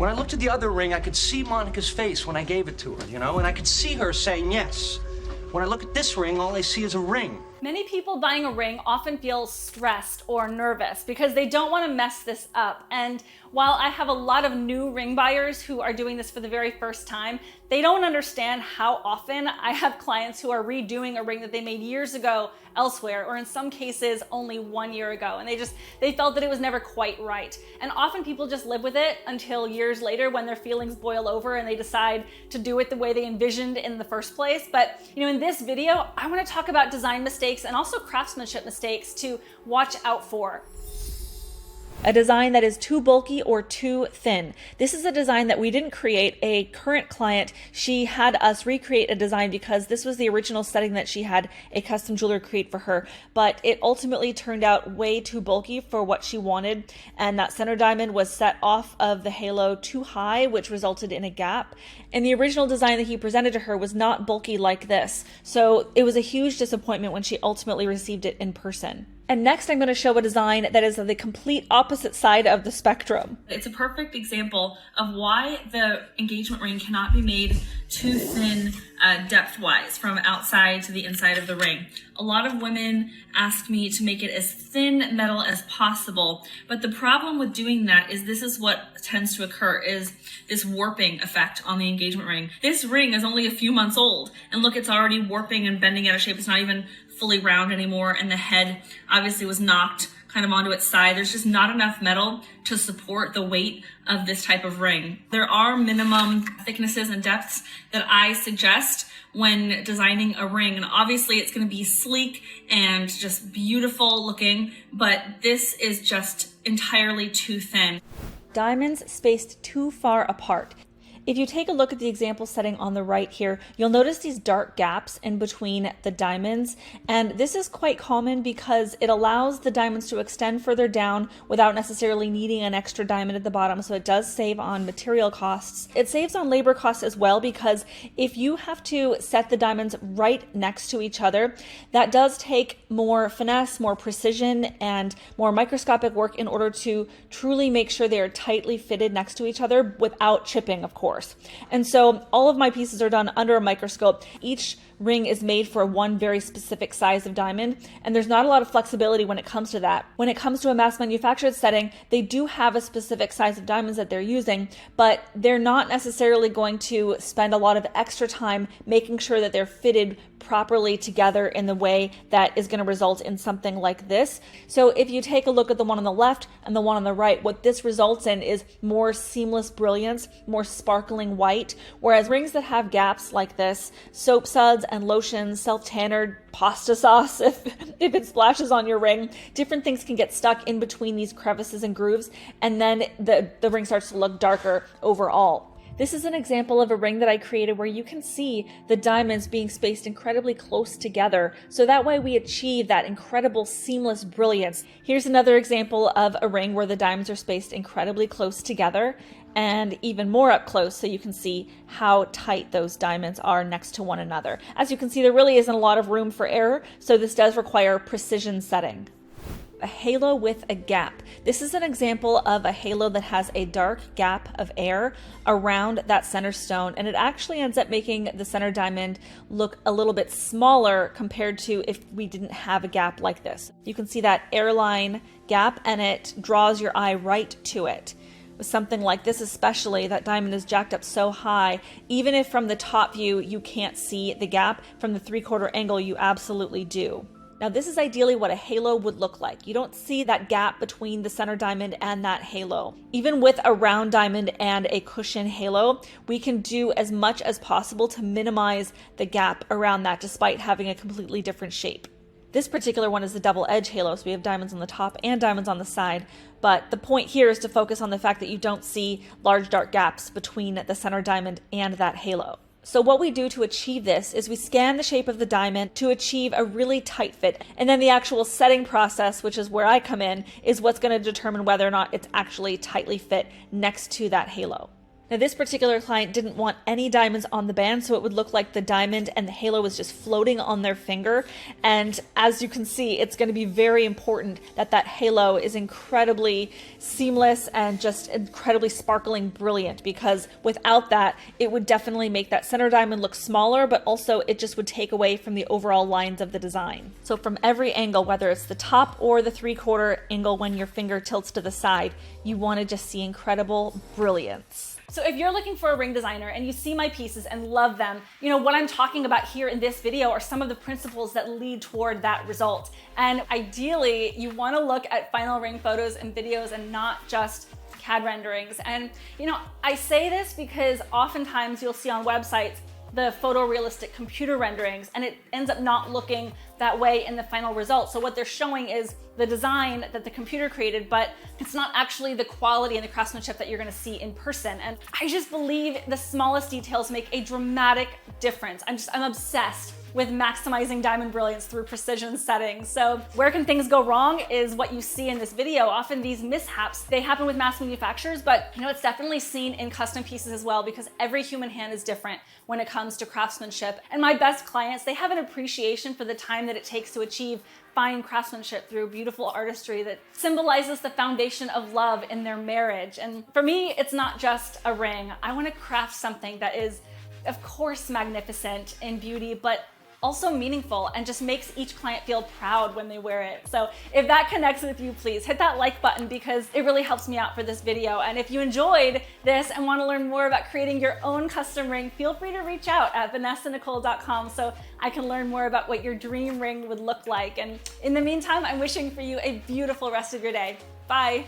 When I looked at the other ring, I could see Monica's face when I gave it to her, you know, and I could see her saying yes. When I look at this ring, all I see is a ring. Many people buying a ring often feel stressed or nervous because they don't want to mess this up. And while I have a lot of new ring buyers who are doing this for the very first time, they don't understand how often I have clients who are redoing a ring that they made years ago elsewhere, or in some cases only 1 year ago. And they felt that it was never quite right. And often people just live with it until years later when their feelings boil over and they decide to do it the way they envisioned in the first place. But you know, in this video, I want to talk about design mistakes and also craftsmanship mistakes to watch out for. A design that is too bulky or too thin. This is a design that we didn't create. A current client, she had us recreate a design because this was the original setting that she had a custom jeweler create for her, but it ultimately turned out way too bulky for what she wanted, and that center diamond was set off of the halo too high, which resulted in a gap. And the original design that he presented to her was not bulky like this, so it was a huge disappointment when she ultimately received it in person. And next I'm going to show a design that is the complete opposite side of the spectrum. It's a perfect example of why the engagement ring cannot be made too thin depth-wise from outside to the inside of the ring. A lot of women ask me to make it as thin metal as possible, but the problem with doing that is this is what tends to occur, is this warping effect on the engagement ring. This ring is only a few months old, and look, it's already warping and bending out of shape. It's not even fully round anymore, and the head obviously was knocked kind of onto its side. There's just not enough metal to support the weight of this type of ring. There are minimum thicknesses and depths that I suggest when designing a ring, and obviously it's going to be sleek and just beautiful looking, but this is just entirely too thin. Diamonds spaced too far apart. If you take a look at the example setting on the right here, you'll notice these dark gaps in between the diamonds. And this is quite common because it allows the diamonds to extend further down without necessarily needing an extra diamond at the bottom. So it does save on material costs. It saves on labor costs as well, because if you have to set the diamonds right next to each other, that does take more finesse, more precision, and more microscopic work in order to truly make sure they are tightly fitted next to each other without chipping, of course. And so all of my pieces are done under a microscope. Each ring is made for one very specific size of diamond, and there's not a lot of flexibility when it comes to that. When it comes to a mass manufactured setting, they do have a specific size of diamonds that they're using, but they're not necessarily going to spend a lot of extra time making sure that they're fitted properly together in the way that is going to result in something like this. So if you take a look at the one on the left and the one on the right, what this results in is more seamless brilliance, more sparkling white, whereas rings that have gaps like this, soap suds and lotions, self-tannered pasta sauce, if it splashes on your ring, different things can get stuck in between these crevices and grooves, and then the ring starts to look darker overall. This is an example of a ring that I created where you can see the diamonds being spaced incredibly close together, so that way we achieve that incredible seamless brilliance. Here's another example of a ring where the diamonds are spaced incredibly close together, and even more up close, so you can see how tight those diamonds are next to one another. As you can see, there really isn't a lot of room for error, so this does require precision setting. A halo with a gap. This is an example of a halo that has a dark gap of air around that center stone, and it actually ends up making the center diamond look a little bit smaller compared to if we didn't have a gap like this. You can see that airline gap, and it draws your eye right to it. With something like this especially, that diamond is jacked up so high, even if from the top view you can't see the gap, from the 3/4 angle you absolutely do. Now this is ideally what a halo would look like. You don't see that gap between the center diamond and that halo. Even with a round diamond and a cushion halo, we can do as much as possible to minimize the gap around that despite having a completely different shape. This particular one is the double edge halo, so we have diamonds on the top and diamonds on the side, but the point here is to focus on the fact that you don't see large dark gaps between the center diamond and that halo. So what we do to achieve this is we scan the shape of the diamond to achieve a really tight fit, and then the actual setting process, which is where I come in, is what's going to determine whether or not it's actually tightly fit next to that halo. Now, this particular client didn't want any diamonds on the band, so it would look like the diamond and the halo was just floating on their finger. And as you can see, it's going to be very important that that halo is incredibly seamless and just incredibly sparkling brilliant, because without that, it would definitely make that center diamond look smaller, but also it just would take away from the overall lines of the design. So from every angle, whether it's the top or the 3/4 angle when your finger tilts to the side, you want to just see incredible brilliance. So if you're looking for a ring designer and you see my pieces and love them, you know, what I'm talking about here in this video are some of the principles that lead toward that result. And ideally, you want to look at final ring photos and videos and not just CAD renderings. And, you know, I say this because oftentimes you'll see on websites the photorealistic computer renderings, and it ends up not looking that way in the final result. So what they're showing is the design that the computer created, but it's not actually the quality and the craftsmanship that you're gonna see in person. And I just believe the smallest details make a dramatic difference. I'm obsessed with maximizing diamond brilliance through precision settings. So where can things go wrong is what you see in this video. Often these mishaps, they happen with mass manufacturers, but you know, it's definitely seen in custom pieces as well, because every human hand is different when it comes to craftsmanship. And my best clients, they have an appreciation for the time that it takes to achieve fine craftsmanship through beautiful artistry that symbolizes the foundation of love in their marriage. And for me, it's not just a ring. I want to craft something that is, of course, magnificent in beauty, but also meaningful and just makes each client feel proud when they wear it. So if that connects with you, please hit that like button, because it really helps me out for this video. And if you enjoyed this and want to learn more about creating your own custom ring, feel free to reach out at vanessanicole.com so I can learn more about what your dream ring would look like. And in the meantime, I'm wishing for you a beautiful rest of your day. Bye.